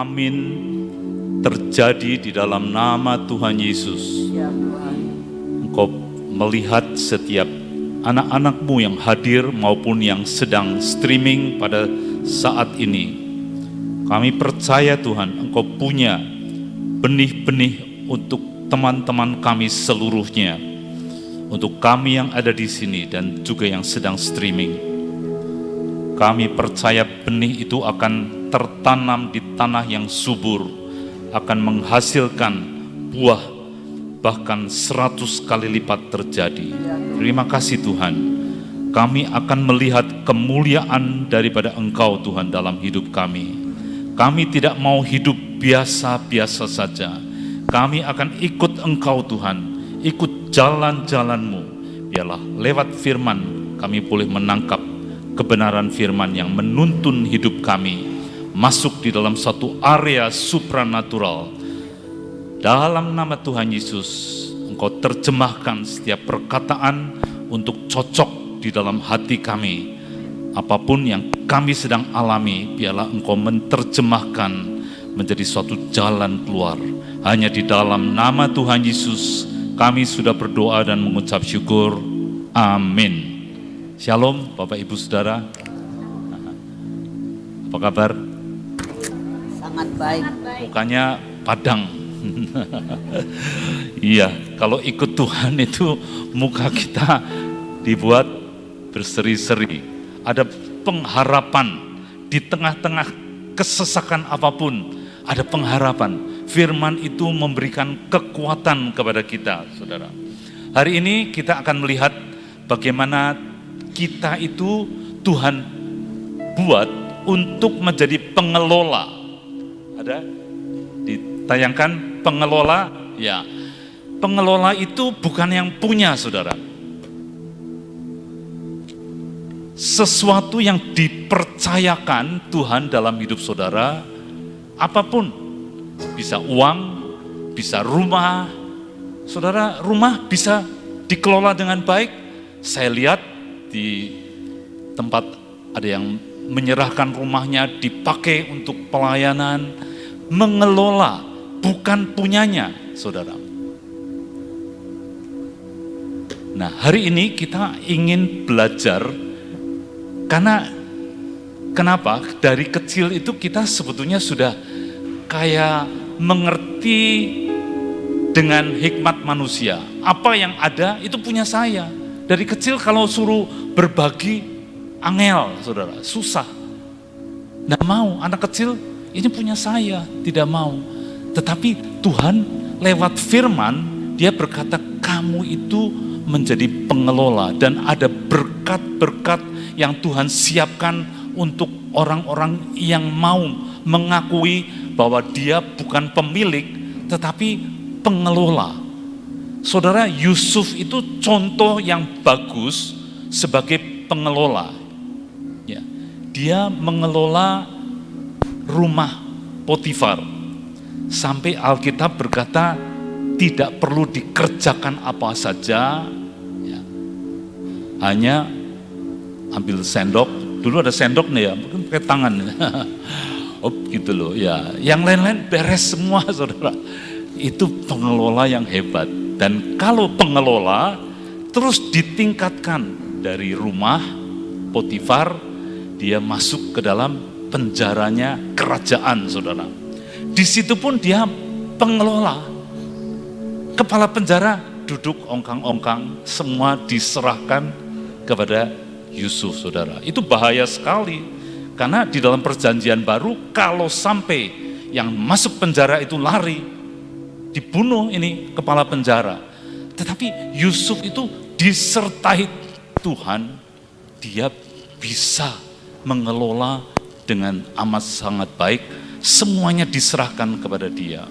amin terjadi di dalam nama Tuhan Yesus. Engkau melihat setiap anak-anak-Mu yang hadir maupun yang sedang streaming pada saat ini. Kami percaya Tuhan, Engkau punya benih-benih untuk teman-teman kami seluruhnya, untuk kami yang ada di sini dan juga yang sedang streaming. Kami percaya benih itu akan tertanam di tanah yang subur, akan menghasilkan buah bahkan 100 kali lipat terjadi. Terima kasih Tuhan. Kami akan melihat kemuliaan daripada Engkau Tuhan dalam hidup kami. Kami tidak mau hidup biasa-biasa saja. Kami akan ikut Engkau Tuhan, ikut jalan-jalan-Mu. Biarlah lewat firman kami boleh menangkap kebenaran firman yang menuntun hidup kami masuk di dalam satu area supranatural. Dalam nama Tuhan Yesus, Engkau terjemahkan setiap perkataan untuk cocok di dalam hati kami. Apapun yang kami sedang alami, biarlah Engkau menerjemahkan menjadi suatu jalan keluar. Hanya di dalam nama Tuhan Yesus kami sudah berdoa dan mengucap syukur. Amin. Shalom Bapak Ibu Saudara. Apa kabar? Sangat baik. Mukanya padang. Iya, kalau ikut Tuhan itu muka kita dibuat berseri-seri. Ada pengharapan di tengah-tengah kesesakan apapun. Ada pengharapan. Firman itu memberikan kekuatan kepada kita, saudara. Hari ini kita akan melihat bagaimana kita itu Tuhan buat untuk menjadi pengelola. Ada ditayangkan pengelola? Ya, pengelola itu bukan yang punya, saudara. Sesuatu yang dipercayakan Tuhan dalam hidup saudara, apapun. Bisa uang, bisa rumah. Saudara, rumah bisa dikelola dengan baik. Saya lihat di tempat ada yang menyerahkan rumahnya dipakai untuk pelayanan, mengelola, bukan punyanya, saudara. Nah, hari ini kita ingin belajar, karena kenapa? Dari kecil itu kita sebetulnya sudah kayak mengerti dengan hikmat manusia. Apa yang ada itu punya saya. Dari kecil kalau suruh berbagi, angel, saudara, susah. Nggak mau, anak kecil ini punya saya, tidak mau. Tetapi Tuhan lewat firman, Dia berkata kamu itu menjadi pengelola. Dan ada berkat-berkat yang Tuhan siapkan untuk orang-orang yang mau mengakui bahwa dia bukan pemilik, tetapi pengelola. Saudara, Yusuf itu contoh yang bagus sebagai pengelola. Ya, dia mengelola rumah Potifar. Sampai Alkitab berkata tidak perlu dikerjakan apa saja. Ya, hanya ambil sendok. Dulu ada sendok nih ya, mungkin pakai tangan. Oh gitu loh ya, yang lain-lain beres semua, saudara. Itu pengelola yang hebat. Dan kalau pengelola terus ditingkatkan dari rumah Potifar, dia masuk ke dalam penjaranya kerajaan, saudara. Di situ pun dia pengelola. Kepala penjara duduk ongkang-ongkang, semua diserahkan kepada Yusuf, saudara. Itu bahaya sekali. Karena di dalam perjanjian baru, kalau sampai yang masuk penjara itu lari, dibunuh ini kepala penjara. Tetapi Yusuf itu disertai Tuhan, dia bisa mengelola dengan amat sangat baik, semuanya diserahkan kepada dia.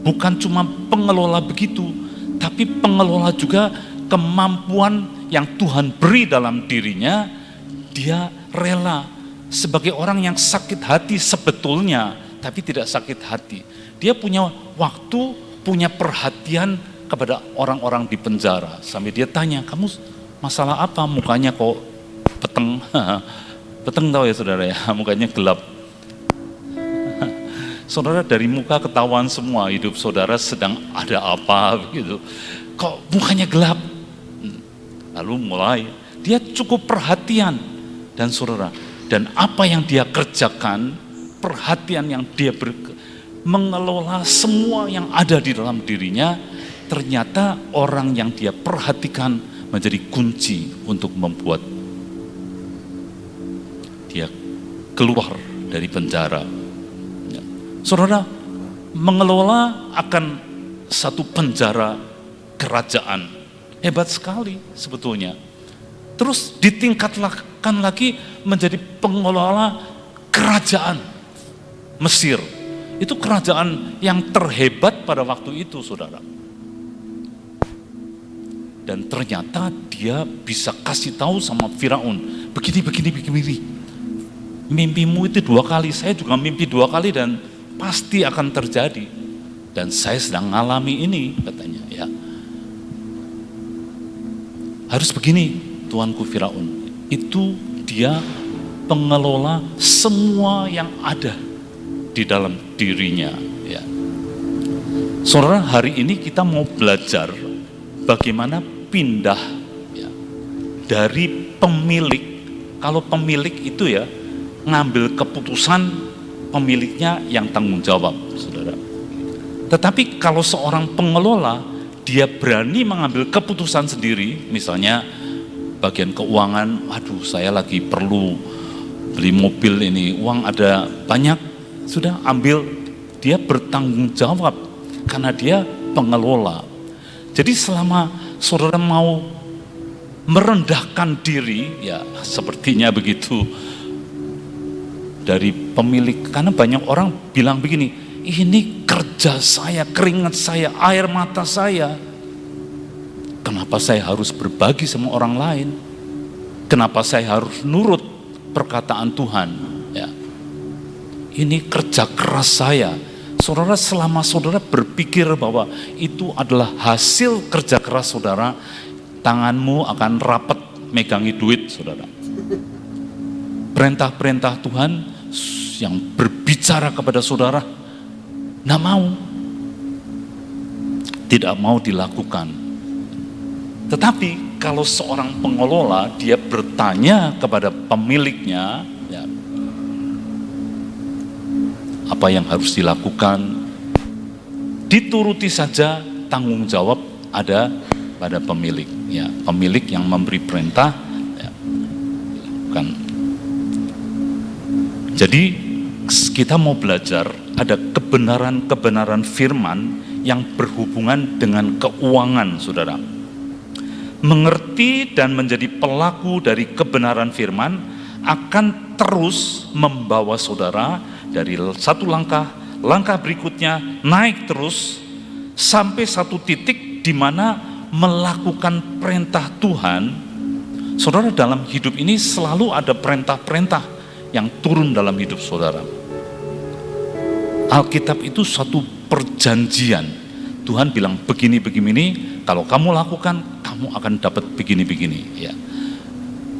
Bukan cuma pengelola begitu, tapi pengelola juga kemampuan yang Tuhan beri dalam dirinya, dia rela. Sebagai orang yang sakit hati sebetulnya, tapi tidak sakit hati. Dia punya waktu, punya perhatian kepada orang-orang di penjara. Sampai dia tanya, kamu masalah apa? Mukanya kok peteng. Peteng tahu ya saudara ya, mukanya gelap. Saudara, dari muka ketahuan semua hidup saudara sedang ada apa begitu. Kok mukanya gelap? Lalu mulai dia cukup perhatian, dan saudara, dan apa yang dia kerjakan, perhatian yang dia mengelola semua yang ada di dalam dirinya, ternyata orang yang dia perhatikan menjadi kunci untuk membuat dia keluar dari penjara. Saudara, mengelola akan satu penjara kerajaan, hebat sekali sebetulnya. Terus ditingkatkan lagi menjadi pengelola kerajaan Mesir. Itu kerajaan yang terhebat pada waktu itu, saudara. Dan ternyata dia bisa kasih tahu sama Firaun, begini. Mimpimu itu 2 kali, saya juga mimpi 2 kali dan pasti akan terjadi. Dan saya sedang mengalami ini, katanya ya. Harus begini, Tuanku Firaun. Itu dia pengelola semua yang ada di dalam dirinya. Ya. Saudara, hari ini kita mau belajar bagaimana pindah ya, dari pemilik. Kalau pemilik itu ya ngambil keputusan, pemiliknya yang tanggung jawab, saudara. Tetapi kalau seorang pengelola, dia berani mengambil keputusan sendiri, misalnya bagian keuangan, aduh saya lagi perlu beli mobil ini, uang ada banyak, sudah ambil, dia bertanggung jawab karena dia pengelola. Jadi selama saudara mau merendahkan diri, ya sepertinya begitu, dari pemilik, karena banyak orang bilang begini, ini kerja saya, keringat saya, air mata saya, kenapa saya harus berbagi sama orang lain? Kenapa saya harus nurut perkataan Tuhan? Ya. Ini kerja keras saya. Saudara, selama saudara berpikir bahwa itu adalah hasil kerja keras saudara, tanganmu akan rapat megangi duit, saudara. Perintah-perintah Tuhan yang berbicara kepada saudara, tidak mau dilakukan. Tetapi kalau seorang pengelola, dia bertanya kepada pemiliknya, ya, apa yang harus dilakukan, dituruti saja, tanggung jawab ada pada pemilik. Ya, pemilik yang memberi perintah, ya, dilakukan. Jadi kita mau belajar ada kebenaran-kebenaran firman yang berhubungan dengan keuangan, saudara. Mengerti dan menjadi pelaku dari kebenaran firman akan terus membawa saudara dari satu langkah berikutnya, naik terus sampai satu titik di mana melakukan perintah Tuhan. Saudara, dalam hidup ini selalu ada perintah-perintah yang turun dalam hidup saudara. Alkitab itu suatu perjanjian. Tuhan bilang begini, kalau kamu lakukan, kamu akan dapat begini. Ya.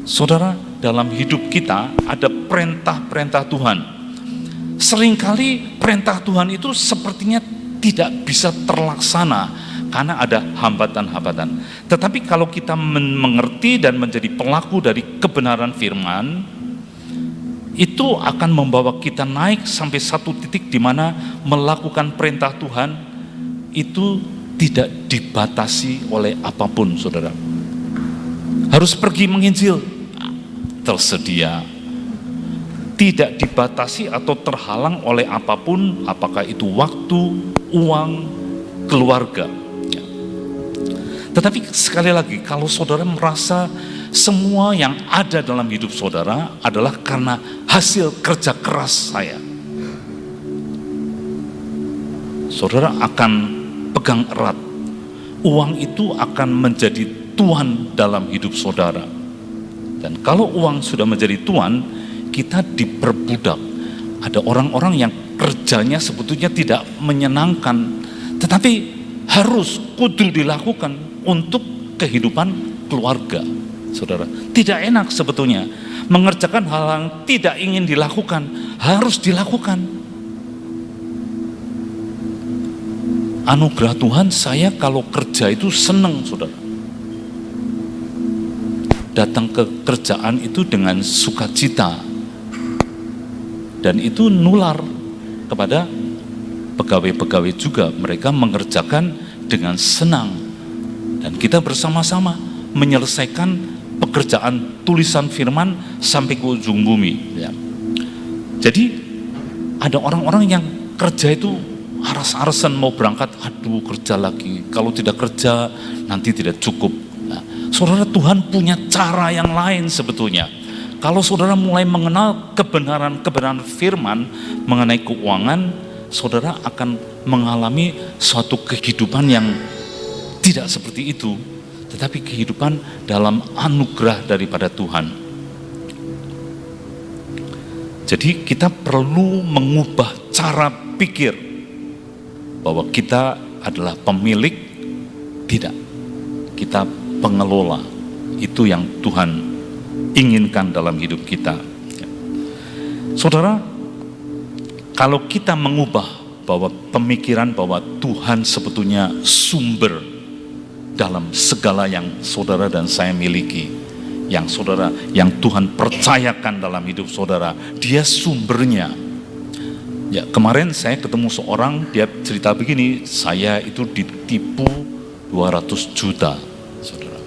Saudara, dalam hidup kita ada perintah-perintah Tuhan. Seringkali perintah Tuhan itu sepertinya tidak bisa terlaksana karena ada hambatan-hambatan. Tetapi kalau kita mengerti dan menjadi pelaku dari kebenaran firman, itu akan membawa kita naik sampai satu titik di mana melakukan perintah Tuhan itu tidak dibatasi oleh apapun, saudara. Harus pergi menginjil, tersedia. Tidak dibatasi atau terhalang oleh apapun, apakah itu waktu, uang, keluarga. Tetapi sekali lagi, kalau saudara merasa semua yang ada dalam hidup saudara adalah karena hasil kerja keras saya, saudara akan pegang erat. Uang itu akan menjadi tuan dalam hidup saudara. Dan kalau uang sudah menjadi tuan, kita diperbudak. Ada orang-orang yang kerjanya sebetulnya tidak menyenangkan, tetapi harus kudu dilakukan untuk kehidupan keluarga. Saudara, tidak enak sebetulnya mengerjakan hal yang tidak ingin dilakukan, harus dilakukan. anugerah Tuhan, saya kalau kerja itu senang, saudara. Datang ke kerjaan itu dengan sukacita. Dan itu nular kepada pegawai-pegawai juga. Mereka mengerjakan dengan senang. Dan kita bersama-sama menyelesaikan pekerjaan tulisan firman sampai ke ujung bumi. Ya. Jadi ada orang-orang yang kerja itu aras-arasan mau berangkat, aduh kerja lagi. Kalau tidak kerja nanti tidak cukup. Nah, saudara, Tuhan punya cara yang lain sebetulnya. Kalau saudara mulai mengenal kebenaran firman mengenai keuangan, saudara akan mengalami suatu kehidupan yang tidak seperti itu, tetapi kehidupan dalam anugerah daripada Tuhan. Jadi kita perlu mengubah cara pikir bahwa kita adalah pemilik, tidak, kita pengelola. Itu yang Tuhan inginkan dalam hidup kita. Saudara, kalau kita mengubah bahwa pemikiran bahwa Tuhan sebetulnya sumber dalam segala yang saudara dan saya miliki, yang Tuhan percayakan dalam hidup saudara, dia sumbernya. Ya, kemarin saya ketemu seorang, dia cerita begini, saya itu ditipu 200 juta, saudara.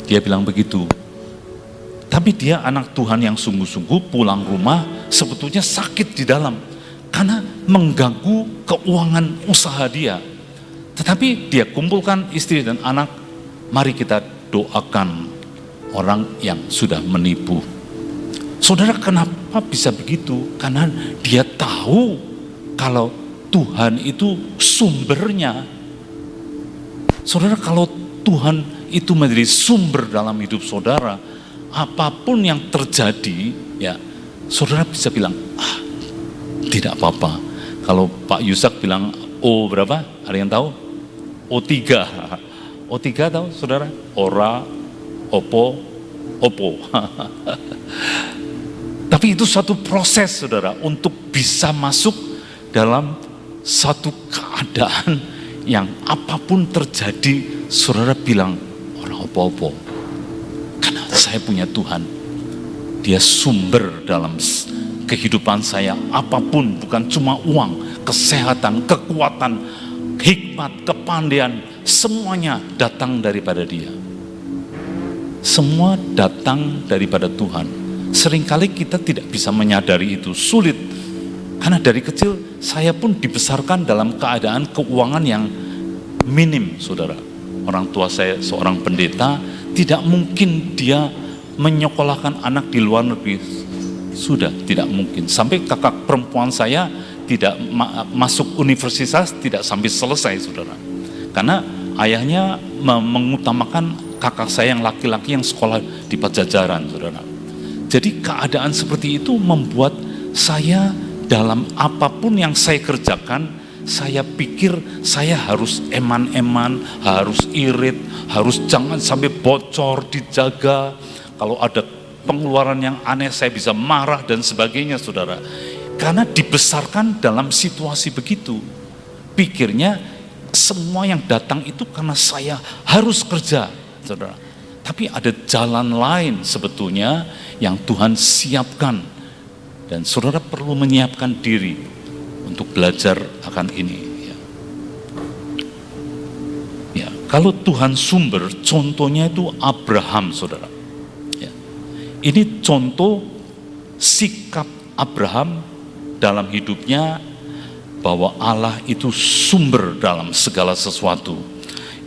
Dia bilang begitu. Tapi dia anak Tuhan yang sungguh-sungguh, pulang rumah sebetulnya sakit di dalam karena mengganggu keuangan usaha dia. Tetapi dia kumpulkan istri dan anak, mari kita doakan orang yang sudah menipu. Saudara, kenapa bisa begitu? Karena dia tahu kalau Tuhan itu sumbernya. Saudara, kalau Tuhan itu menjadi sumber dalam hidup saudara, apapun yang terjadi, ya, saudara bisa bilang, tidak apa-apa. Kalau Pak Yusak bilang O berapa? Ada yang tahu? O3. O3 tahu saudara? Ora, opo, opo. Tapi itu suatu proses saudara untuk bisa masuk dalam satu keadaan yang apapun terjadi, saudara bilang, ora opo-opo. Karena saya punya Tuhan, dia sumber dalam kehidupan saya, apapun, bukan cuma uang, kesehatan, kekuatan, hikmat, kepandaian, semuanya datang daripada dia. Semua datang daripada Tuhan. Seringkali kita tidak bisa menyadari itu, sulit. Karena dari kecil saya pun dibesarkan dalam keadaan keuangan yang minim, saudara. Orang tua saya seorang pendeta, tidak mungkin dia menyekolahkan anak di luar negeri. Sudah tidak mungkin. Sampai kakak perempuan saya tidak masuk universitas, tidak sampai selesai, saudara. Karena ayahnya mengutamakan kakak saya yang laki-laki yang sekolah di Pajajaran, saudara. Jadi keadaan seperti itu membuat saya dalam apapun yang saya kerjakan, saya pikir saya harus eman-eman, harus irit, harus jangan sampai bocor, dijaga. Kalau ada pengeluaran yang aneh saya bisa marah dan sebagainya, saudara. Karena dibesarkan dalam situasi begitu. Pikirnya semua yang datang itu karena saya harus kerja, saudara. Tapi ada jalan lain sebetulnya yang Tuhan siapkan. Dan saudara perlu menyiapkan diri untuk belajar akan ini. Ya, kalau Tuhan sumber, contohnya itu Abraham, saudara. Ya. Ini contoh sikap Abraham dalam hidupnya, bahwa Allah itu sumber dalam segala sesuatu.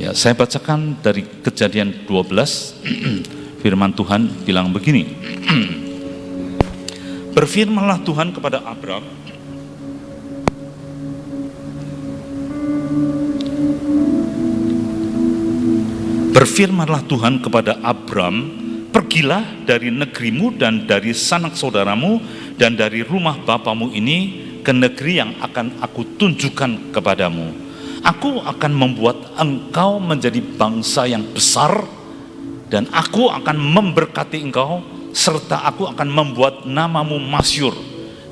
Ya, saya bacakan dari Kejadian 12, firman Tuhan bilang begini. Berfirmanlah Tuhan kepada Abram, berfirmanlah Tuhan kepada Abram, pergilah dari negerimu dan dari sanak saudaramu dan dari rumah bapamu ini ke negeri yang akan aku tunjukkan kepadamu. Aku akan membuat engkau menjadi bangsa yang besar, dan aku akan memberkati engkau, serta aku akan membuat namamu masyhur,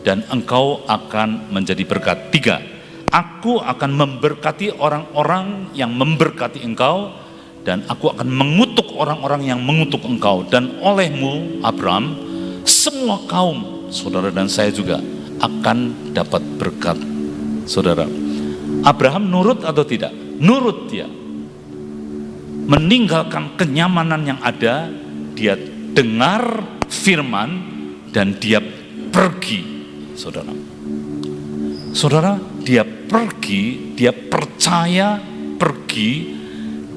dan engkau akan menjadi berkat. 3, aku akan memberkati orang-orang yang memberkati engkau, dan aku akan mengutuk orang-orang yang mengutuk engkau. Dan olehmu, Abraham, semua kaum, saudara dan saya juga, akan dapat berkat. Saudara, Abraham nurut atau tidak? Nurut dia. Meninggalkan kenyamanan yang ada, dia dengar firman dan dia pergi. Saudara, dia pergi, dia percaya pergi,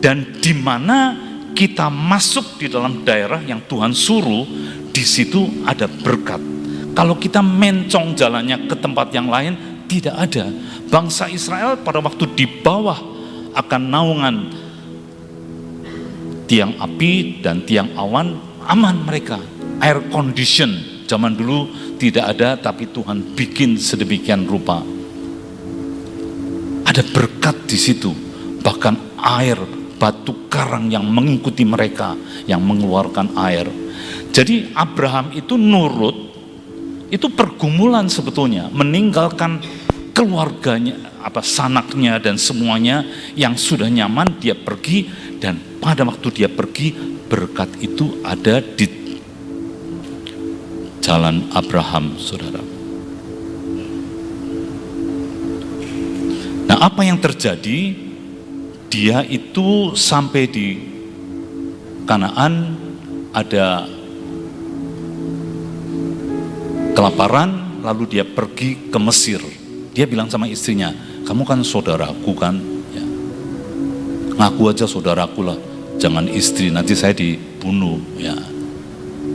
dan di mana kita masuk di dalam daerah yang Tuhan suruh, di situ ada berkat. Kalau kita mencong jalannya ke tempat yang lain, tidak ada. Bangsa Israel pada waktu di bawah akan naungan tiang api dan tiang awan, aman mereka. Air condition zaman dulu tidak ada, tapi Tuhan bikin sedemikian rupa. Ada berkat di situ, bahkan air, batu karang yang mengikuti mereka, yang mengeluarkan air. Jadi Abraham itu nurut, itu pergumulan sebetulnya, meninggalkan keluarganya, sanaknya dan semuanya yang sudah nyaman, dia pergi, dan pada waktu dia pergi, berkat itu ada di jalan Abraham, saudara. Nah, apa yang terjadi? Dia itu sampai di Kanaan, ada kelaparan, lalu dia pergi ke Mesir. Dia bilang sama istrinya, kamu kan saudaraku kan, ya. Ngaku aja saudaraku lah, jangan istri, nanti saya dibunuh. Ya,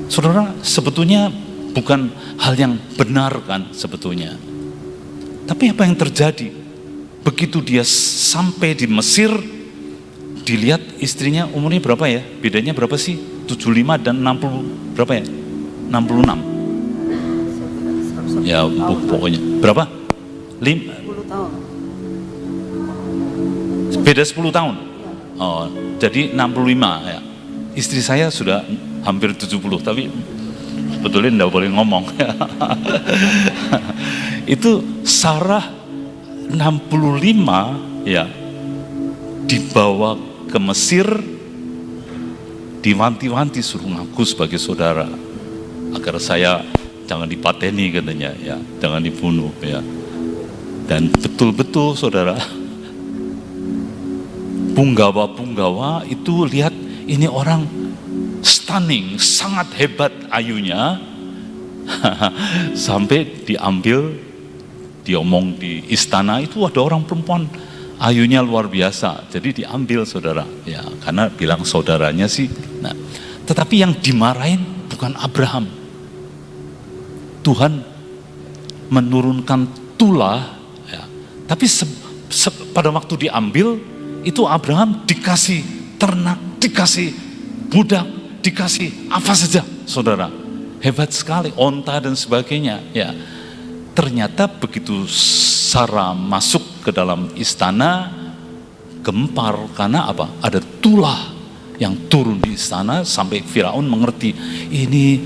saudara, sebetulnya bukan hal yang benar kan sebetulnya. Tapi apa yang terjadi? Begitu dia sampai di Mesir, dilihat istrinya umurnya berapa ya? Bedanya berapa sih? 75 dan 60 berapa ya? 66. Ya, pokoknya berapa? 10 tahun. Beda 10 tahun. Oh, jadi 65 ya. Istri saya sudah hampir 70, tapi sebetulnya enggak boleh ngomong. Itu Sarah 65 ya, dibawa ke Mesir, diwanti-wanti suruh ngaku sebagai saudara agar saya jangan dipateni katanya ya, jangan dibunuh ya. Dan betul-betul saudara, punggawa-punggawa itu lihat ini orang stunning, sangat hebat ayunya, sampai diambil, diomong di istana itu ada orang perempuan ayunya luar biasa, jadi diambil saudara ya, karena bilang saudaranya sih. Nah, tetapi yang dimarahin bukan Abraham. Tuhan menurunkan tulah ya, tapi pada waktu diambil itu Abraham dikasih ternak, dikasih budak, dikasih apa saja saudara, hebat sekali, onta dan sebagainya ya. Ternyata begitu Sarah masuk ke dalam istana, gempar karena apa? Ada tulah yang turun di istana sampai Firaun mengerti ini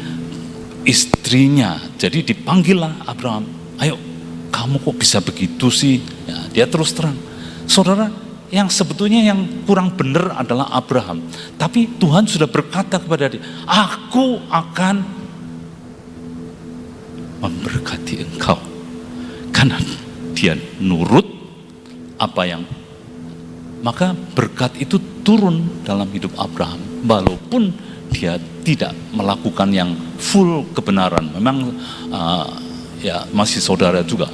istrinya. Jadi dipanggillah Abraham, ayo kamu kok bisa begitu sih? Ya, dia terus terang. Saudara, yang sebetulnya yang kurang benar adalah Abraham. Tapi Tuhan sudah berkata kepada dia, aku akan memberkati engkau, karena dia nurut apa yang, maka berkat itu turun dalam hidup Abraham walaupun dia tidak melakukan yang full kebenaran. Memang ya masih saudara juga.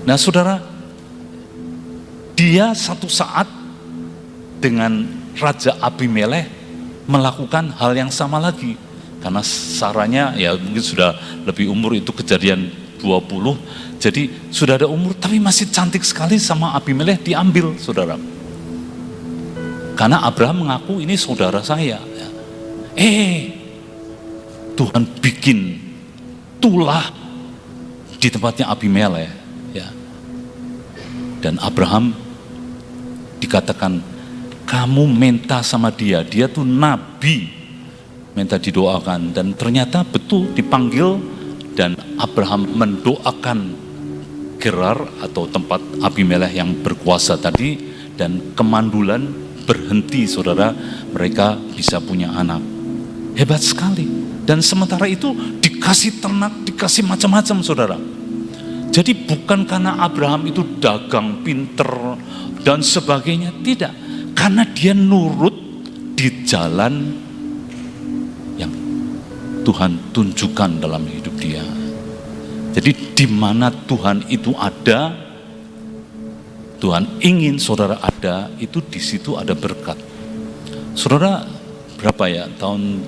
Nah saudara, dia satu saat dengan Raja Abimelekh melakukan hal yang sama lagi. Karena Saranya ya mungkin sudah lebih umur, itu Kejadian 20, jadi sudah ada umur tapi masih cantik sekali, sama Abimelekh diambil saudara. Karena Abraham mengaku ini saudara saya. Tuhan bikin tulah di tempatnya Abimelekh ya. Dan Abraham dikatakan, kamu minta sama dia tuh nabi, minta didoakan. Dan ternyata betul dipanggil, dan Abraham mendoakan Gerar atau tempat Abimelekh yang berkuasa tadi, dan kemandulan berhenti, saudara, mereka bisa punya anak. Hebat sekali. Dan sementara itu dikasih ternak, dikasih macam-macam, saudara. Jadi bukan karena Abraham itu dagang, pinter, dan sebagainya, tidak. Karena dia nurut di jalan yang Tuhan tunjukkan dalam hidup dia. Jadi di mana Tuhan itu ada, Tuhan ingin saudara ada, itu di situ ada berkat. Saudara, berapa ya, tahun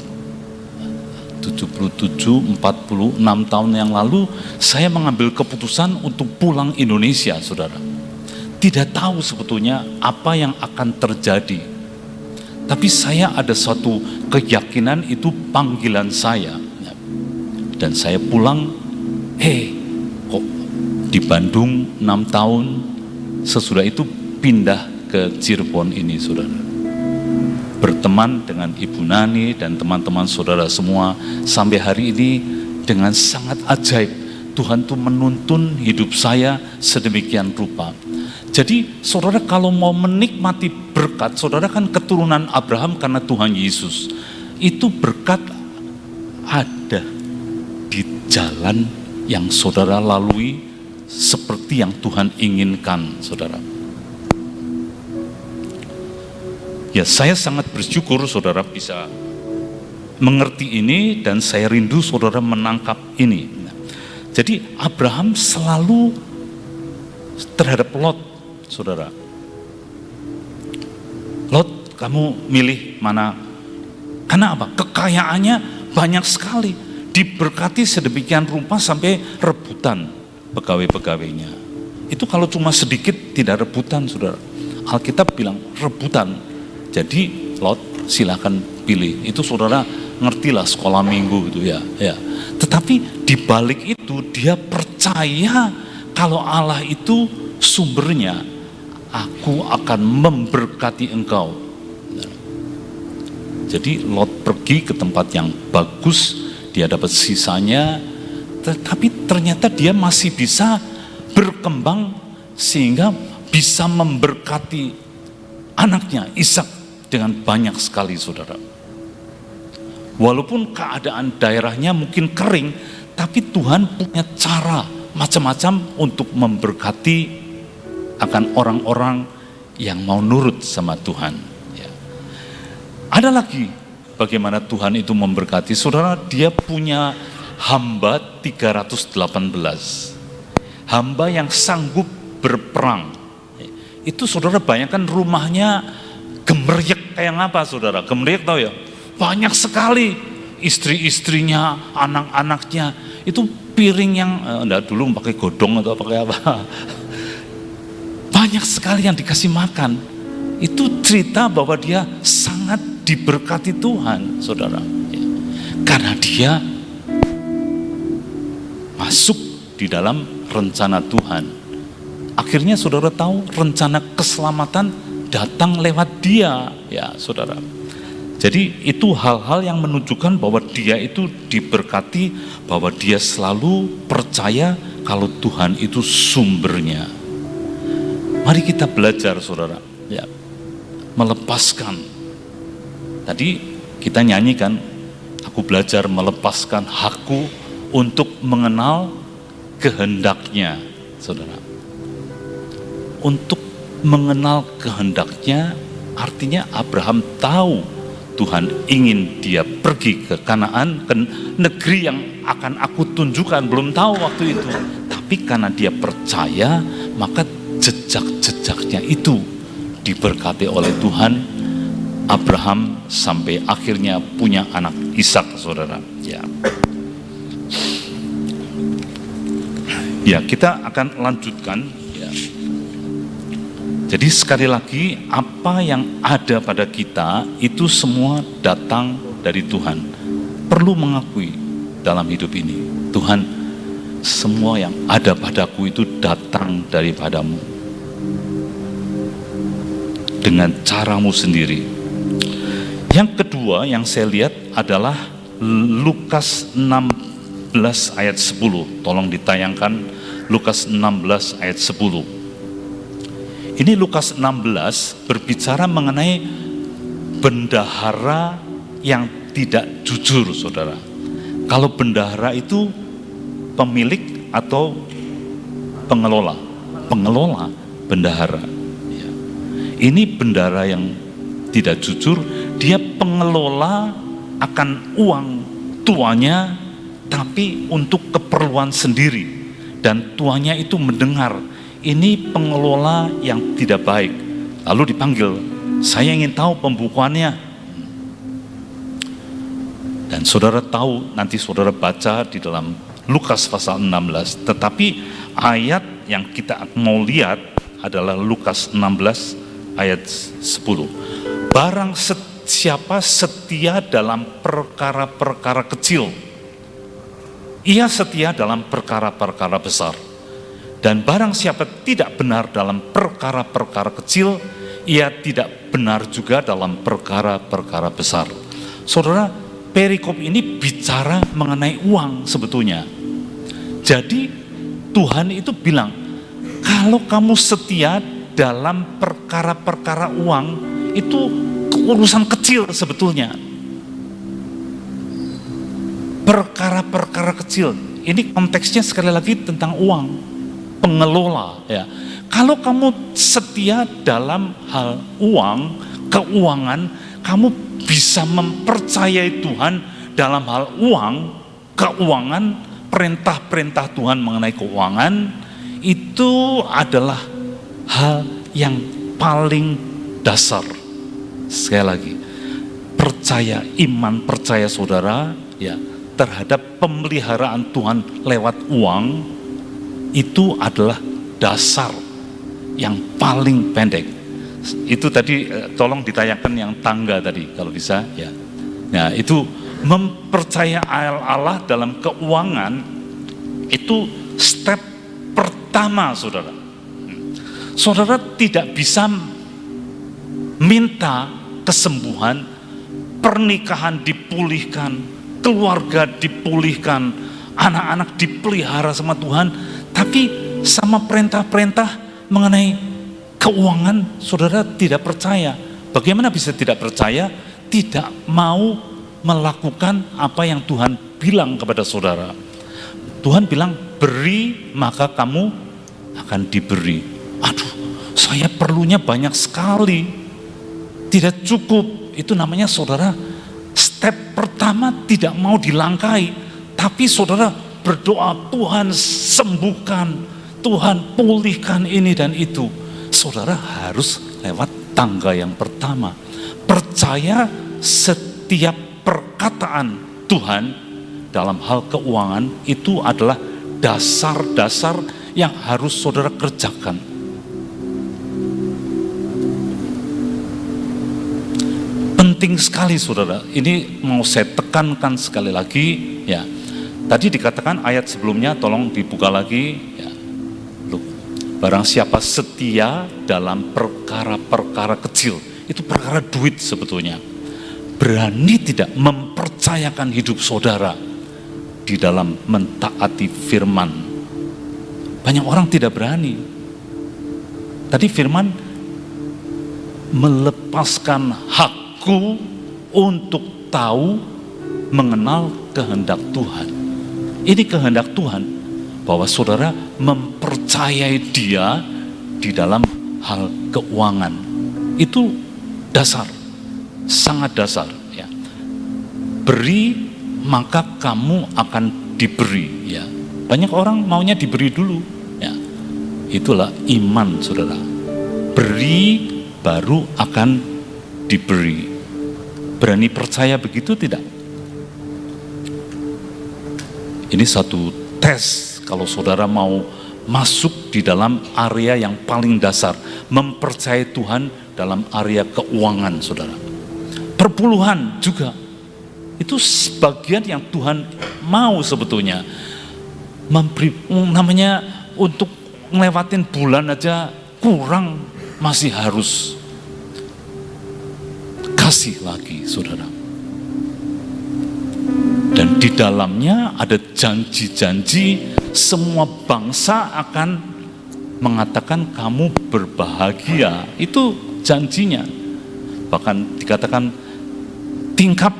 77, 46 tahun yang lalu, saya mengambil keputusan untuk pulang Indonesia, saudara. Tidak tahu sebetulnya apa yang akan terjadi. Tapi saya ada suatu keyakinan itu panggilan saya. Dan saya pulang, kok di Bandung 6 tahun, sesudah itu pindah ke Cirebon ini, saudara. Berteman dengan Ibu Nani dan teman-teman saudara semua, sampai hari ini dengan sangat ajaib Tuhan tuh menuntun hidup saya sedemikian rupa. Jadi saudara kalau mau menikmati berkat, saudara kan keturunan Abraham karena Tuhan Yesus. Itu berkat ada di jalan yang saudara lalui seperti yang Tuhan inginkan, saudara. Ya, saya sangat bersyukur saudara bisa mengerti ini, dan saya rindu saudara menangkap ini. Jadi Abraham selalu terhadap Lot, saudara. Lot, kamu milih mana? Karena apa? Kekayaannya banyak sekali, diberkati sedemikian rupa sampai rebutan pegawai-pegawainya. Itu kalau cuma sedikit tidak rebutan, saudara. Alkitab bilang rebutan. Jadi Lot silakan pilih. Itu saudara ngertilah sekolah minggu itu ya. Tetapi di balik itu dia percaya kalau Allah itu sumbernya. Aku akan memberkati engkau. Jadi Lot pergi ke tempat yang bagus, dia dapat sisanya, tetapi ternyata dia masih bisa berkembang sehingga bisa memberkati anaknya Ishak dengan banyak sekali, saudara. Walaupun keadaan daerahnya mungkin kering, tapi Tuhan punya cara macam-macam untuk memberkati akan orang-orang yang mau nurut sama Tuhan. Ya. Ada lagi bagaimana Tuhan itu memberkati, saudara. Dia punya hamba 318, hamba yang sanggup berperang. Itu saudara bayangkan rumahnya gemeryak kayak apa, saudara? Gemeryak tahu ya? Banyak sekali istri-istrinya, anak-anaknya. Itu piring yang enggak dulu pakai godong atau pakai apa. Banyak sekali yang dikasih makan. Itu cerita bahwa dia sangat diberkati Tuhan, saudara. Karena dia masuk di dalam rencana Tuhan. Akhirnya saudara tahu rencana keselamatan datang lewat dia, ya saudara. Jadi itu hal-hal yang menunjukkan bahwa dia itu diberkati, bahwa dia selalu percaya kalau Tuhan itu sumbernya. Mari kita belajar, saudara, ya, melepaskan. Tadi kita nyanyikan, aku belajar melepaskan hakku untuk mengenal kehendaknya, saudara. Untuk mengenal kehendaknya artinya Abraham tahu Tuhan ingin dia pergi ke Kanaan, ke negeri yang akan aku tunjukkan, belum tahu waktu itu. Tapi karena dia percaya, maka jejak-jejaknya itu diberkati oleh Tuhan. Abraham sampai akhirnya punya anak Ishak, saudara. Ya, kita akan lanjutkan. Ya. Jadi sekali lagi, apa yang ada pada kita itu semua datang dari Tuhan. Perlu mengakui dalam hidup ini, Tuhan, semua yang ada padaku itu datang daripadamu. Dengan caramu sendiri. Yang kedua yang saya lihat adalah Lukas 16 ayat 10. Tolong ditayangkan Lukas 16 ayat 10. Ini Lukas 16 berbicara mengenai bendahara yang tidak jujur, saudara. Kalau bendahara itu pemilik atau pengelola bendahara. Ya. Ini bendahara yang tidak jujur, dia pengelola akan uang tuannya, tapi untuk keperluan sendiri. Dan tuannya itu mendengar, ini pengelola yang tidak baik. Lalu dipanggil, saya ingin tahu pembukuannya. Dan saudara tahu, nanti saudara baca di dalam Lukas pasal 16. Tetapi ayat yang kita mau lihat adalah Lukas 16 ayat 10. Barang siapa setia dalam perkara-perkara kecil, ia setia dalam perkara-perkara besar. Dan barang siapa tidak benar dalam perkara-perkara kecil, ia tidak benar juga dalam perkara-perkara besar. Saudara, perikop ini bicara mengenai uang sebetulnya. Jadi Tuhan itu bilang, kalau kamu setia dalam perkara-perkara uang, itu urusan kecil sebetulnya. Perkara-perkara kecil. Ini konteksnya sekali lagi tentang uang, pengelola ya. Kalau kamu setia dalam hal uang, keuangan, kamu bisa mempercayai Tuhan dalam hal uang, keuangan, perintah-perintah Tuhan mengenai keuangan, itu adalah hal yang paling dasar. Sekali lagi, percaya, iman percaya saudara ya terhadap pemeliharaan Tuhan lewat uang, itu adalah dasar yang paling pendek. Itu tadi tolong ditayangkan yang tangga tadi kalau bisa ya. Nah, itu mempercaya Allah dalam keuangan itu step pertama, saudara. Saudara tidak bisa minta kesembuhan, pernikahan dipulihkan, keluarga dipulihkan, anak-anak dipelihara sama Tuhan, tapi sama perintah-perintah mengenai keuangan saudara tidak percaya. Bagaimana bisa tidak percaya? Tidak mau melakukan apa yang Tuhan bilang kepada saudara. Tuhan bilang, beri maka kamu akan diberi. Aduh, saya perlunya banyak sekali, tidak cukup. Itu namanya saudara, step pertama tidak mau dilangkai, tapi saudara berdoa, Tuhan sembuhkan, Tuhan pulihkan ini dan itu. Saudara harus lewat tangga yang pertama. Percaya setiap perkataan Tuhan dalam hal keuangan itu adalah dasar-dasar yang harus saudara kerjakan. Penting sekali saudara, ini mau saya tekankan sekali lagi ya. Tadi dikatakan ayat sebelumnya, tolong dibuka lagi ya. Barang siapa setia dalam perkara-perkara kecil, itu perkara duit sebetulnya, berani tidak mempercayakan hidup saudara di dalam mentaati firman. Banyak orang tidak berani. Tadi firman, melepaskan hakku untuk tahu mengenal kehendak Tuhan. Ini kehendak Tuhan, bahwa saudara mempercayai Dia di dalam hal keuangan. Itu dasar, sangat dasar ya. Beri maka kamu akan diberi ya. Banyak orang maunya diberi dulu ya. Itulah iman saudara. Beri baru akan diberi. Berani percaya begitu tidak? Ini satu tes kalau saudara mau masuk di dalam area yang paling dasar, mempercayai Tuhan dalam area keuangan saudara. Perpuluhan juga, itu sebagian yang Tuhan mau sebetulnya. Namanya untuk ngelewatin bulan aja kurang, masih harus kasih lagi saudara. Dan Di dalamnya ada janji-janji, semua bangsa akan mengatakan kamu berbahagia. Itu janjinya. Bahkan dikatakan tingkap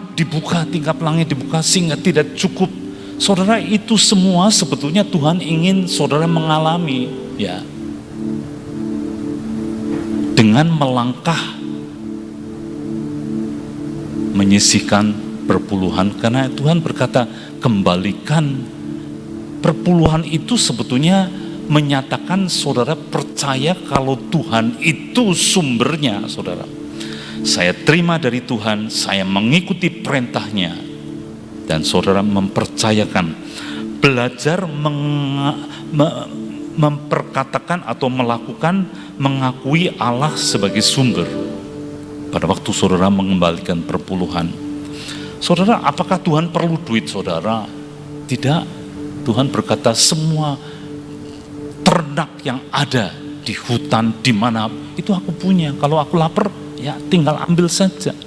langit dibuka sehingga tidak cukup. Saudara, itu semua sebetulnya Tuhan ingin saudara mengalami, ya. Dengan melangkah menyisihkan perpuluhan, karena Tuhan berkata kembalikan perpuluhan. Itu sebetulnya menyatakan saudara percaya kalau Tuhan itu sumbernya. Saudara, saya terima dari Tuhan, saya mengikuti perintahnya, dan saudara mempercayakan, belajar memperkatakan atau melakukan, mengakui Allah sebagai sumber pada waktu saudara mengembalikan perpuluhan. Saudara, apakah Tuhan perlu duit saudara? Tidak. Tuhan berkata semua ternak yang ada di hutan, di mana itu aku punya. Kalau aku lapar, ya tinggal ambil saja.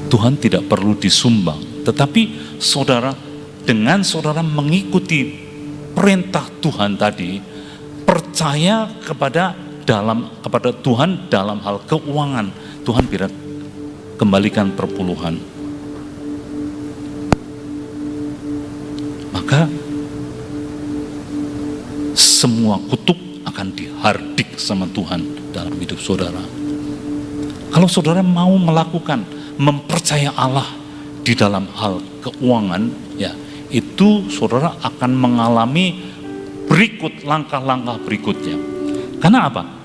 Tuhan tidak perlu disumbang. Tetapi saudara, dengan saudara mengikuti perintah Tuhan tadi, percaya kepada Tuhan dalam hal keuangan, Tuhan bilang kembalikan perpuluhan. Maka semua kutuk akan dihardik sama Tuhan dalam hidup saudara. Kalau saudara mau melakukan, mempercaya Allah di dalam hal keuangan, ya, itu saudara akan mengalami langkah-langkah berikutnya. Karena apa?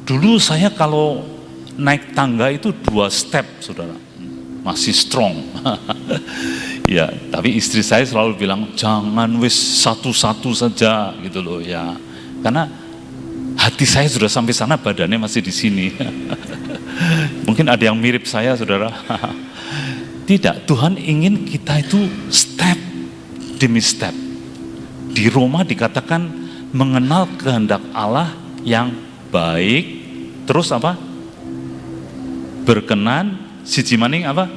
Dulu saya kalau naik tangga itu 2 step, saudara, masih strong. Ya, tapi istri saya selalu bilang jangan wis satu-satu saja gitu loh, ya. Karena hati saya sudah sampai sana, badannya masih di sini. Mungkin ada yang mirip saya, saudara. Tidak, Tuhan ingin kita itu step demi step. Di Roma dikatakan mengenal kehendak Allah yang baik, terus apa? Berkenan, siji maning apa?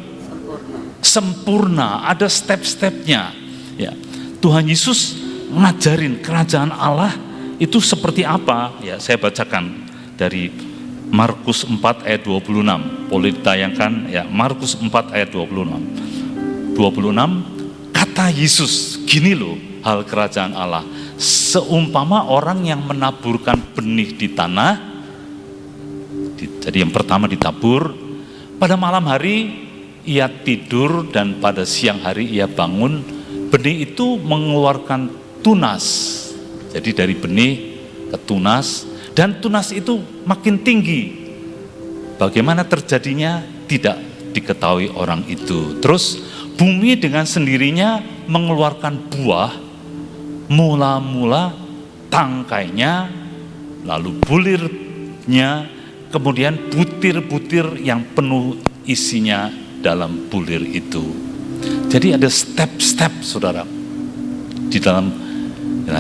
Sempurna. Ada step-stepnya. Ya, Tuhan Yesus ngajarin kerajaan Allah itu seperti apa? Ya, saya bacakan dari Markus 4 ayat 26. Boleh ditayangkan, ya, Markus 4 ayat 26. Kata Yesus, gini loh hal kerajaan Allah. Seumpama orang yang menaburkan benih di tanah. Jadi yang pertama ditabur, pada malam hari ia tidur dan pada siang hari ia bangun, benih itu mengeluarkan tunas. Jadi dari benih ke tunas, dan tunas itu makin tinggi. Bagaimana terjadinya tidak diketahui orang itu. Terus bumi dengan sendirinya mengeluarkan buah, mula-mula tangkainya, lalu bulirnya, kemudian butir-butir yang penuh isinya dalam bulir itu. Jadi ada step-step, saudara. Di dalam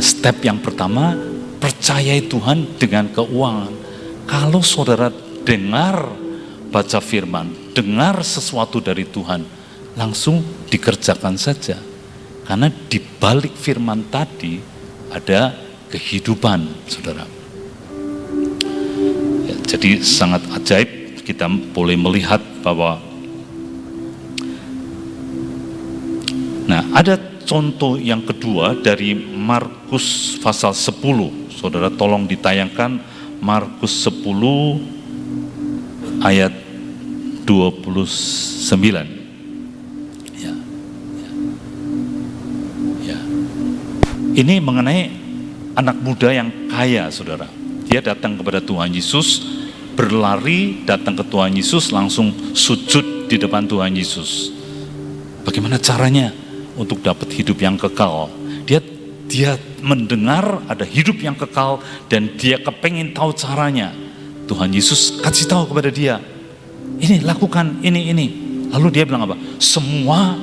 step yang pertama, percayai Tuhan dengan keuangan. Kalau saudara dengar baca firman, dengar sesuatu dari Tuhan, langsung dikerjakan saja. Karena di balik firman tadi ada kehidupan, saudara. Ya, jadi sangat ajaib kita boleh melihat bahwa, nah, ada contoh yang kedua dari Markus pasal 10. Saudara tolong ditayangkan Markus 10 ayat 29. Ini mengenai anak muda yang kaya, saudara. Dia datang kepada Tuhan Yesus, berlari datang ke Tuhan Yesus, langsung sujud di depan Tuhan Yesus. Bagaimana caranya untuk dapat hidup yang kekal? Dia mendengar ada hidup yang kekal dan dia kepengen tahu caranya. Tuhan Yesus kasih tahu kepada dia, ini lakukan ini. Lalu dia bilang apa? Semua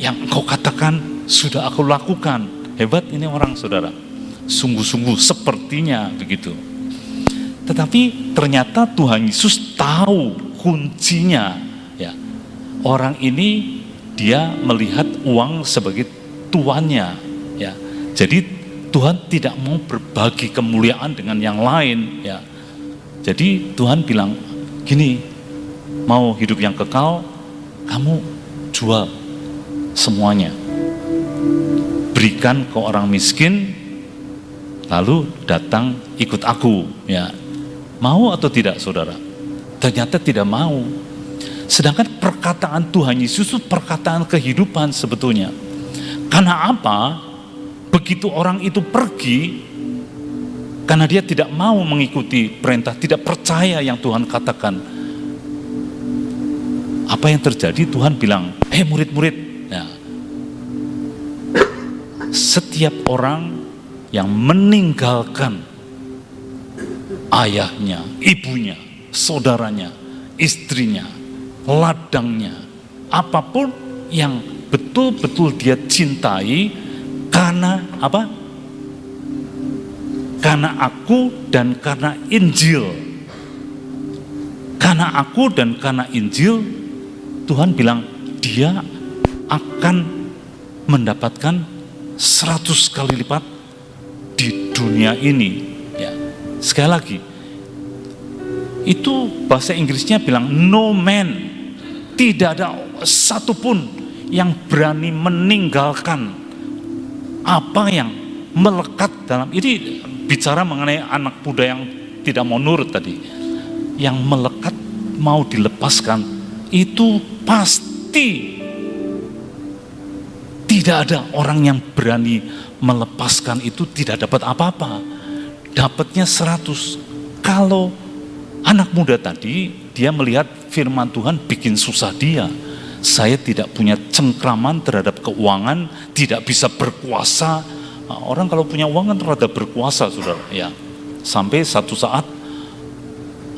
yang engkau katakan sudah aku lakukan. Hebat ini orang, saudara. Sungguh-sungguh sepertinya begitu. Tetapi ternyata Tuhan Yesus tahu kuncinya, ya. orang ini dia melihat uang sebagai tuannya, ya. Jadi Tuhan tidak mau berbagi kemuliaan dengan yang lain, ya. Jadi Tuhan bilang gini, mau hidup yang kekal, kamu jual semuanya, berikan ke orang miskin, lalu datang ikut aku, ya. Mau atau tidak, saudara? Ternyata tidak mau. Sedangkan perkataan Tuhan Yesus itu perkataan kehidupan sebetulnya. Karena apa? Begitu orang itu pergi, karena dia tidak mau mengikuti perintah, tidak percaya yang Tuhan katakan. Apa yang terjadi? Tuhan bilang, murid-murid, nah, setiap orang yang meninggalkan ayahnya, ibunya, saudaranya, istrinya, ladangnya, apapun yang betul-betul dia cintai, karena apa? Karena aku dan karena Injil. Karena aku dan karena Injil, Tuhan bilang dia akan mendapatkan 100 kali lipat di dunia ini, ya. Sekali lagi, itu bahasa Inggrisnya bilang no man, tidak ada satupun yang berani meninggalkan apa yang melekat dalam ini. Bicara mengenai anak muda yang tidak mau nurut tadi, yang melekat mau dilepaskan, itu pasti tidak ada orang yang berani melepaskan itu, tidak dapat apa-apa, dapatnya 100. Kalau anak muda tadi, dia melihat firman Tuhan bikin susah dia. Saya tidak punya cengkraman terhadap keuangan, tidak bisa berkuasa. Nah, orang kalau punya uang kan terhadap berkuasa, saudara. Ya, sampai satu saat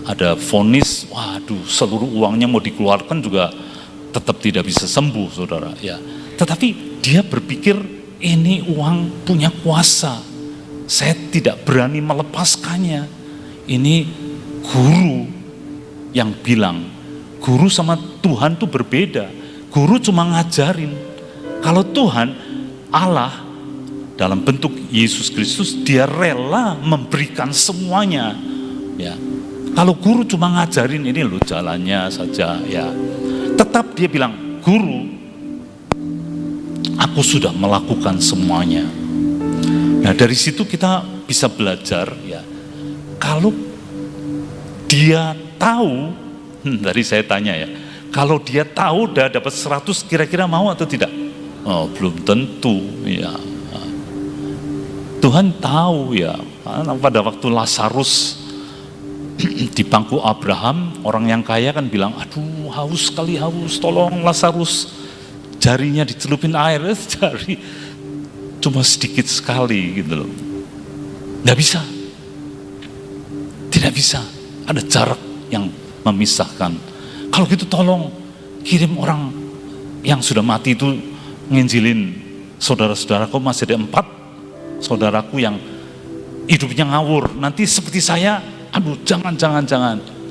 ada vonis, waduh, seluruh uangnya mau dikeluarkan juga tetap tidak bisa sembuh, saudara. Ya, tetapi dia berpikir ini uang punya kuasa, saya tidak berani melepaskannya. Ini guru yang bilang. Guru sama Tuhan tuh berbeda. Guru cuma ngajarin. Kalau Tuhan, Allah dalam bentuk Yesus Kristus, dia rela memberikan semuanya. Ya. Kalau guru cuma ngajarin, ini loh jalannya saja, ya. Tetap dia bilang, guru, aku sudah melakukan semuanya. Nah, dari situ kita bisa belajar, ya. Kalau dia tahu, tadi saya tanya, ya, kalau dia tahu udah dapat 100, kira-kira mau atau tidak? Oh, belum tentu, ya. Tuhan tahu, ya. Pada waktu Lazarus di bangku Abraham, orang yang kaya kan bilang, aduh haus sekali, haus, tolong Lazarus, jarinya dicelupin air, jari cuma sedikit sekali gitu loh. Nggak bisa, tidak bisa, ada jarak yang memisahkan. Kalau gitu tolong kirim orang yang sudah mati itu nginjilin saudara-saudaraku, masih ada 4 saudaraku yang hidupnya ngawur, nanti seperti saya, aduh jangan.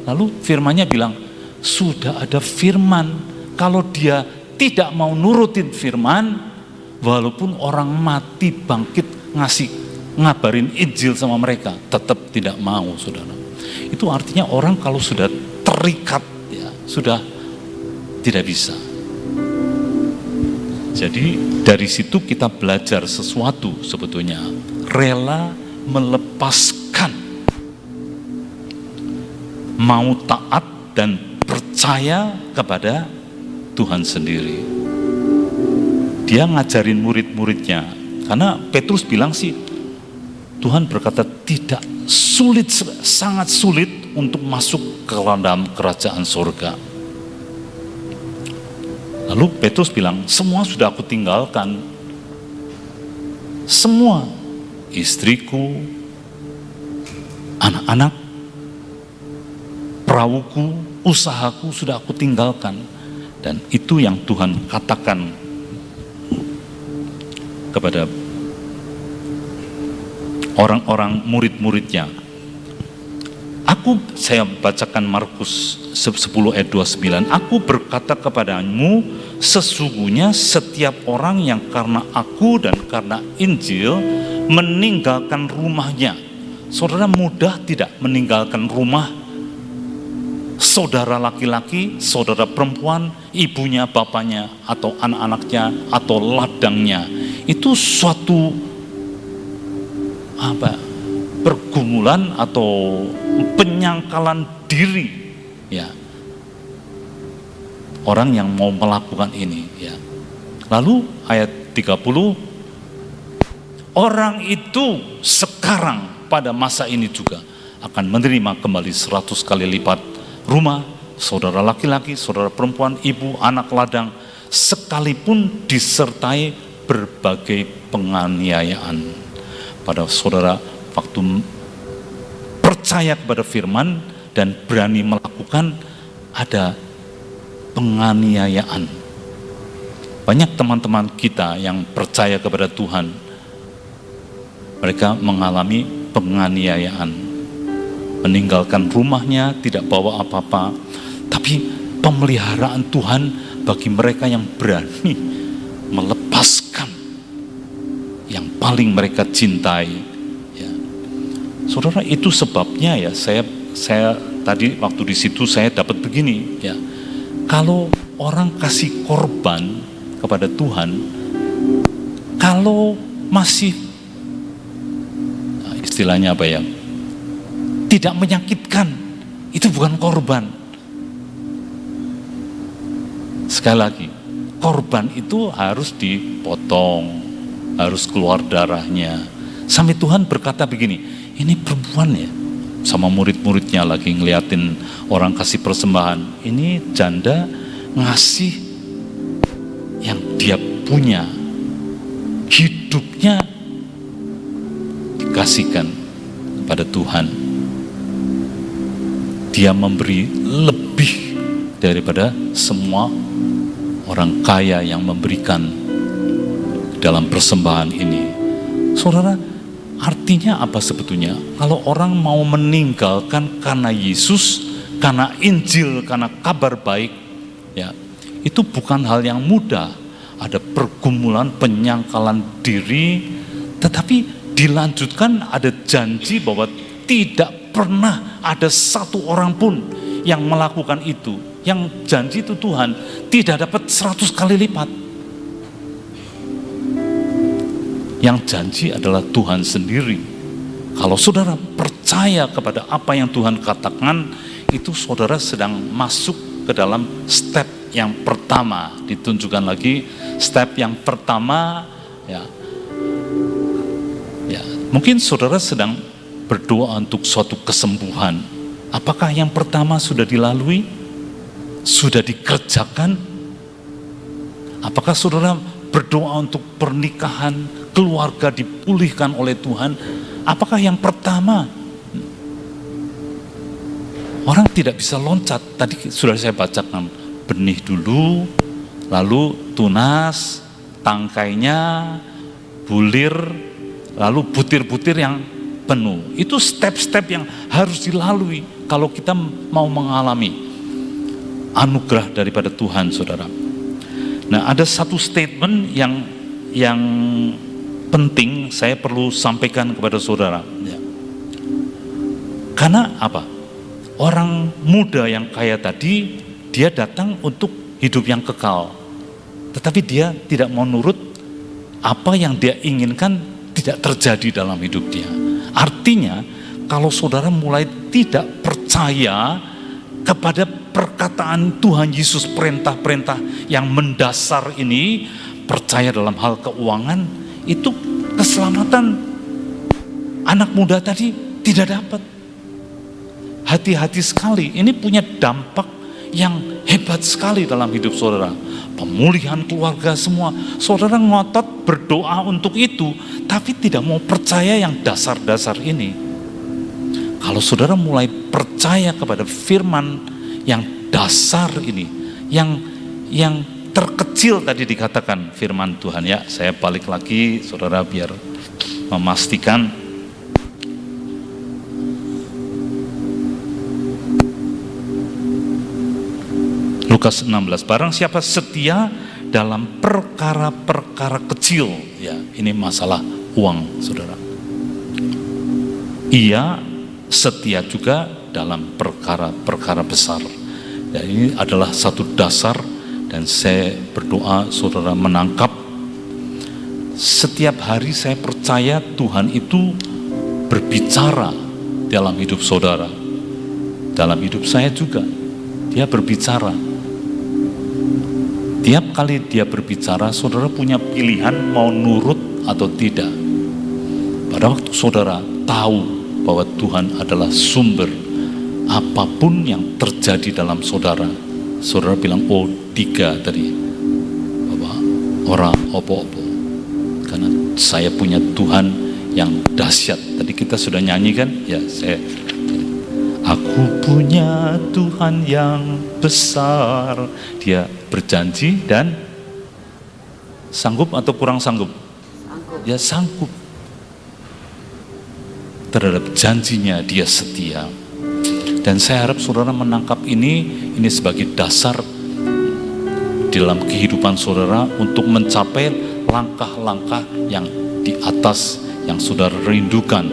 Lalu firmannya bilang, sudah ada firman, kalau dia tidak mau nurutin firman, walaupun orang mati bangkit ngabarin Injil sama mereka, tetap tidak mau, saudara. Itu artinya orang kalau sudah terikat, ya, sudah tidak bisa. Jadi dari situ kita belajar sesuatu sebetulnya, rela melepaskan, mau taat dan percaya kepada Tuhan sendiri. Dia ngajarin murid-muridnya, karena Petrus bilang sih, Tuhan berkata tidak sulit, sangat sulit untuk masuk ke dalam kerajaan surga. Lalu Petrus bilang, semua sudah aku tinggalkan. Semua, istriku, anak-anak, perawuku, usahaku sudah aku tinggalkan. Dan itu yang Tuhan katakan kepada orang-orang murid-muridnya. Saya bacakan Markus 10 ayat 29. Aku berkata kepadamu, sesungguhnya setiap orang yang karena aku dan karena Injil meninggalkan rumahnya. Saudara mudah tidak meninggalkan rumah? Saudara laki-laki, saudara perempuan, ibunya, bapaknya, atau anak-anaknya, atau ladangnya. Itu suatu pergumulan atau penyangkalan diri, ya. Orang yang mau melakukan ini, ya. Lalu ayat 30, orang itu sekarang pada masa ini juga akan menerima kembali 100 kali lipat rumah, saudara laki-laki, saudara perempuan, ibu, anak ladang, sekalipun disertai berbagai penganiayaan. Pada saudara waktu percaya kepada firman dan berani melakukan, ada penganiayaan. Banyak teman-teman kita yang percaya kepada Tuhan, mereka mengalami penganiayaan. Meninggalkan rumahnya, tidak bawa apa-apa. Tapi pemeliharaan Tuhan bagi mereka yang berani melepaskan yang paling mereka cintai. Ya. Saudara, itu sebabnya ya saya tadi waktu di situ saya dapat begini. Ya, kalau orang kasih korban kepada Tuhan, kalau masih istilahnya apa ya? Tidak menyakitkan, itu bukan korban. Sekali lagi, korban itu harus dipotong, harus keluar darahnya. Sampai Tuhan berkata begini, ini perempuan ya, sama murid-muridnya lagi ngeliatin orang kasih persembahan. Ini janda ngasih yang dia punya, hidupnya dikasihkan kepada Tuhan. Dia memberi lebih daripada semua orang kaya yang memberikan dalam persembahan ini. Saudara, artinya apa sebetulnya? Kalau orang mau meninggalkan karena Yesus, karena Injil, karena kabar baik, ya, itu bukan hal yang mudah. Ada pergumulan, penyangkalan diri, tetapi dilanjutkan ada janji bahwa tidak pernah ada satu orang pun yang melakukan itu. Yang janji itu Tuhan tidak dapat 100 kali lipat. Yang janji adalah Tuhan sendiri. Kalau saudara percaya kepada apa yang Tuhan katakan, itu saudara sedang masuk ke dalam step yang pertama. Ditunjukkan lagi step yang pertama, ya. Mungkin saudara sedang berdoa untuk suatu kesembuhan. Apakah yang pertama sudah dilalui? Sudah dikerjakan? Apakah saudara berdoa untuk pernikahan, keluarga dipulihkan oleh Tuhan? Apakah yang pertama? Orang tidak bisa loncat. Tadi sudah saya bacakan, benih dulu, lalu tunas, tangkainya, bulir, lalu butir-butir yang penuh. Itu step-step yang harus dilalui kalau kita mau mengalami anugerah daripada Tuhan, saudara. Nah, ada satu statement yang penting saya perlu sampaikan kepada saudara. Ya. Karena apa? Orang muda yang kaya tadi, dia datang untuk hidup yang kekal. Tetapi dia tidak mau nurut, apa yang dia inginkan tidak terjadi dalam hidup dia. Artinya, kalau saudara mulai tidak percaya kepada perkataan Tuhan Yesus, perintah-perintah yang mendasar ini, percaya dalam hal keuangan, itu keselamatan anak muda tadi tidak dapat. Hati-hati sekali, ini punya dampak yang hebat sekali dalam hidup saudara. Pemulihan keluarga semua, saudara ngotot berdoa untuk itu, tapi tidak mau percaya yang dasar-dasar ini. Kalau saudara mulai percaya kepada firman yang dasar ini, yang terkecil tadi dikatakan firman Tuhan, ya, saya balik lagi saudara biar memastikan. Lukas 16, barang siapa setia dalam perkara-perkara kecil, ya ini masalah uang, saudara. Ia setia juga dalam perkara-perkara besar. Ya, ini adalah satu dasar dan saya berdoa saudara menangkap. Setiap hari saya percaya Tuhan itu berbicara dalam hidup saudara. Dalam hidup saya juga, dia berbicara. Tiap kali dia berbicara, saudara punya pilihan mau nurut atau tidak. Pada waktu saudara tahu bahwa Tuhan adalah sumber apapun yang terjadi dalam saudara. Saudara bilang, oh 3 tadi, bahwa orang opo-opo. Karena saya punya Tuhan yang dahsyat. Tadi kita sudah nyanyi kan? Ya, aku punya Tuhan yang besar. Dia berjanji dan sanggup atau kurang sanggup? Sanggup. Ya sanggup. Terhadap janjinya dia setia. Dan saya harap saudara menangkap ini sebagai dasar dalam kehidupan saudara untuk mencapai langkah-langkah yang di atas yang saudara rindukan,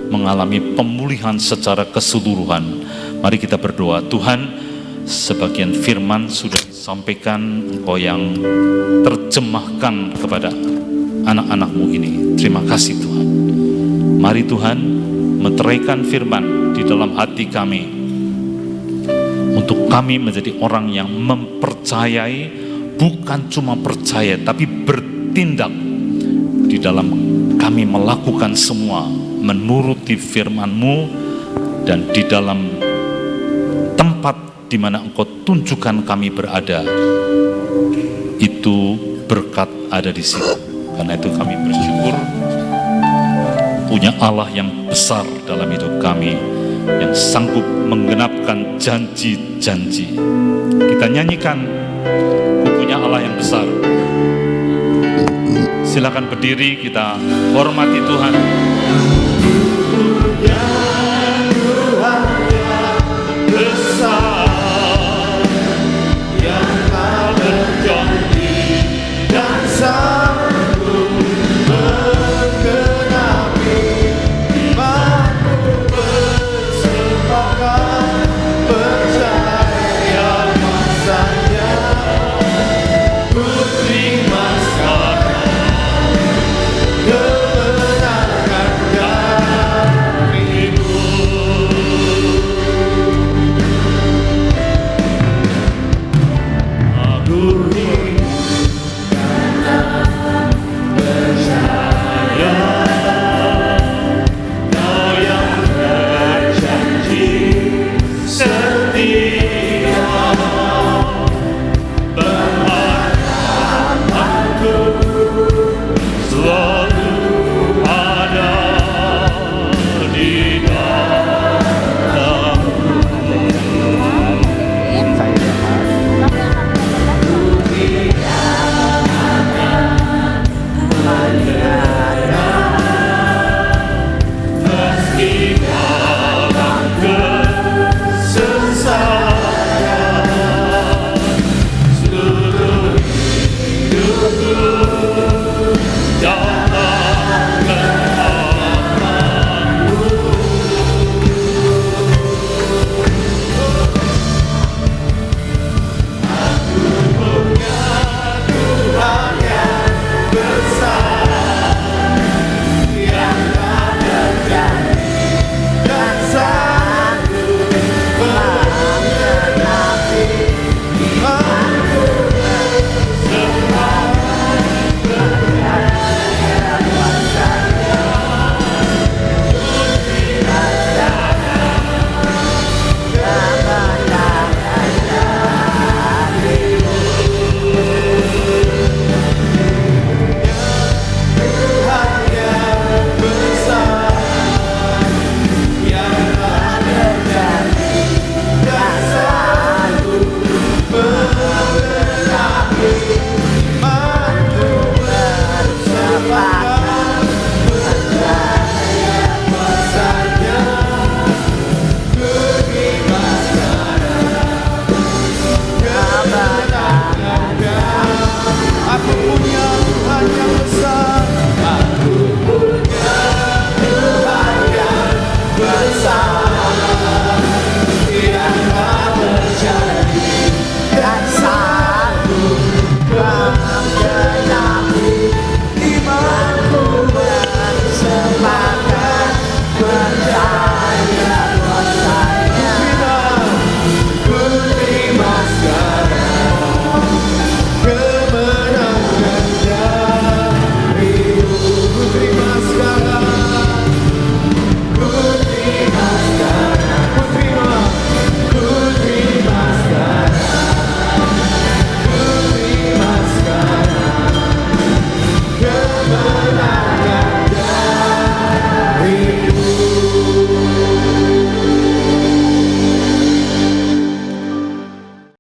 mengalami pemulihan secara keseluruhan. Mari kita berdoa. Tuhan, sebagian firman sudah disampaikan, Engkau yang terjemahkan kepada anak-anak-Mu ini. Terima kasih Tuhan. Mari Tuhan meteraikan firman di dalam hati kami, untuk kami menjadi orang yang mempercayai, bukan cuma percaya tapi bertindak di dalam kami melakukan semua menuruti firman-Mu, dan di dalam tempat di mana Engkau tunjukkan kami berada, itu berkat ada di situ. Karena itu kami bersyukur punya Allah yang besar dalam hidup kami, yang sanggup menggenapkan janji-janji. Kita nyanyikan, Ku punya Allah yang besar. Silakan berdiri, kita hormati Tuhan. Punya Tuhan yang besar.